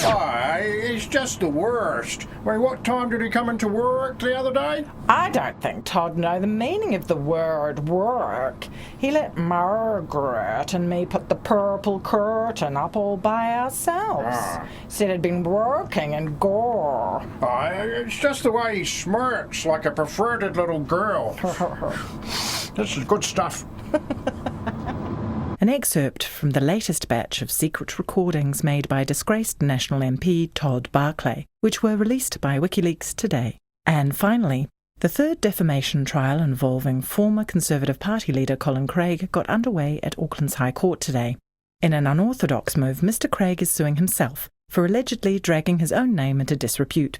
Oh, he's just the worst. Well, what time did he come into work the other day? I don't think Todd know the meaning of the word work. He let Margaret and me put the purple curtain up all by ourselves. Said he'd been working in gore. Oh, it's just the way he smirks like a perverted little girl. This is good stuff. An excerpt from the latest batch of secret recordings made by disgraced National MP Todd Barclay, which were released by WikiLeaks today. And finally, the third defamation trial involving former Conservative Party leader Colin Craig got underway at Auckland's High Court today. In an unorthodox move, Mr Craig is suing himself for allegedly dragging his own name into disrepute.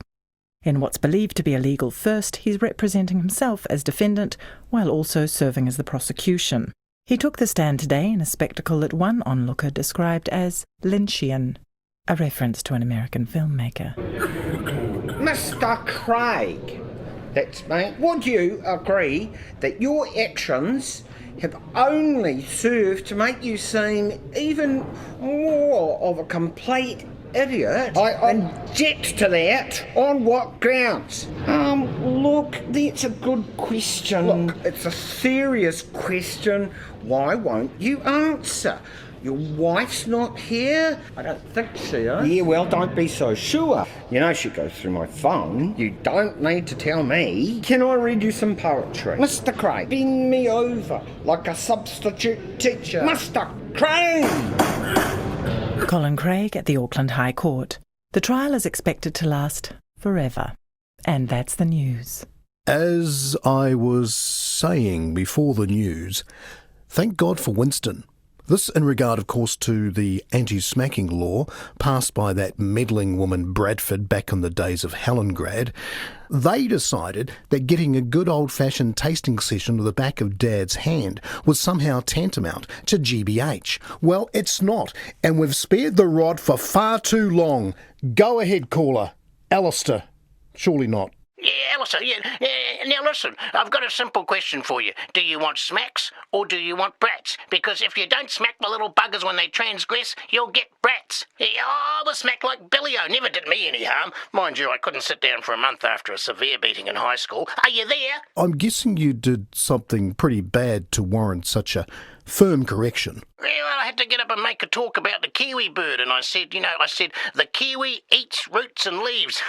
In what's believed to be a legal first, he's representing himself as defendant while also serving as the prosecution. He took the stand today in a spectacle that one onlooker described as Lynchian, a reference to an American filmmaker. Mr. Craig, that's me. Would you agree that your actions have only served to make you seem even more of a complete idiot? I object to that. On what grounds? Look, that's a good question. Look, it's a serious question. Why won't you answer? Your wife's not here? I don't think so. Yeah, well, don't be so sure. You know she goes through my phone. You don't need to tell me. Can I read you some poetry? Mr. Craig, bend me over like a substitute teacher. Mr. Craig! Colin Craig at the Auckland High Court. The trial is expected to last forever. And that's the news. As I was saying before the news, thank God for Winston. This in regard, of course, to the anti-smacking law passed by that meddling woman Bradford back in the days of Helengrad. They decided that getting a good old-fashioned tasting session with the back of Dad's hand was somehow tantamount to GBH. Well, it's not, and we've spared the rod for far too long. Go ahead, caller. Alistair. Surely not. Yeah, Alistair, yeah. Now listen, I've got a simple question for you. Do you want smacks or do you want brats? Because if you don't smack the little buggers when they transgress, you'll get brats. Yeah, I was smacked like Billy-O, never did me any harm. Mind you, I couldn't sit down for a month after a severe beating in high school. Are you there? I'm guessing you did something pretty bad to warrant such a firm correction. Yeah, well, I had to get up and make a talk about the kiwi bird, and I said, the kiwi eats roots and leaves.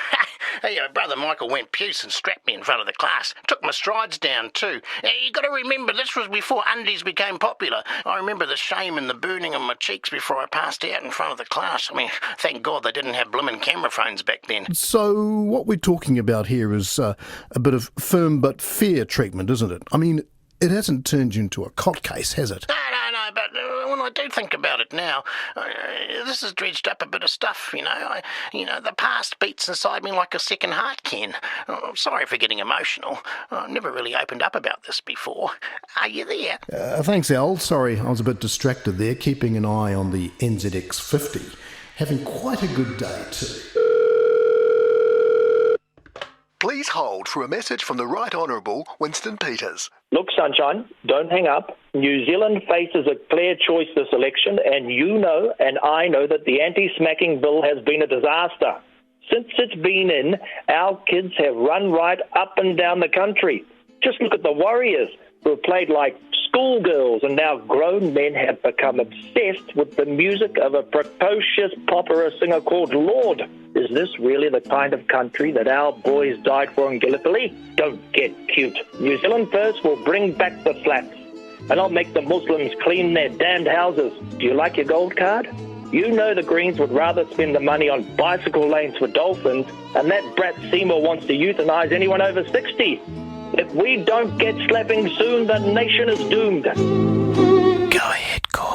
Hey, brother Michael went puce and strapped me in front of the class. Took my strides down too. You got to remember, this was before undies became popular. I remember the shame and the burning on my cheeks before I passed out in front of the class. I mean, thank God they didn't have blooming camera phones back then. So what we're talking about here is a bit of firm but fair treatment, isn't it? I mean, it hasn't turned you into a cot case, has it? No, but when I do think about it now, this has dredged up a bit of stuff, the past beats inside me like a second heart can. I'm sorry for getting emotional. I've never really opened up about this before. Are you there? Thanks, Al. Sorry, I was a bit distracted there, keeping an eye on the NZX50. Having quite a good day too. Please hold for a message from the Right Honourable Winston Peters. Look, Sunshine, don't hang up. New Zealand faces a clear choice this election, and you know and I know that the anti-smacking bill has been a disaster. Since it's been in, our kids have run right up and down the country. Just look at the Warriors, who have played like schoolgirls, and now grown men have become obsessed with the music of a precocious opera singer called Lord. Is this really the kind of country that our boys died for in Gallipoli? Don't get cute. New Zealand First will bring back the flats, and I'll make the Muslims clean their damned houses. Do you like your gold card? You know the Greens would rather spend the money on bicycle lanes for dolphins, and that brat Seymour wants to euthanize anyone over 60. If we don't get slapping soon, the nation is doomed. Go ahead, call.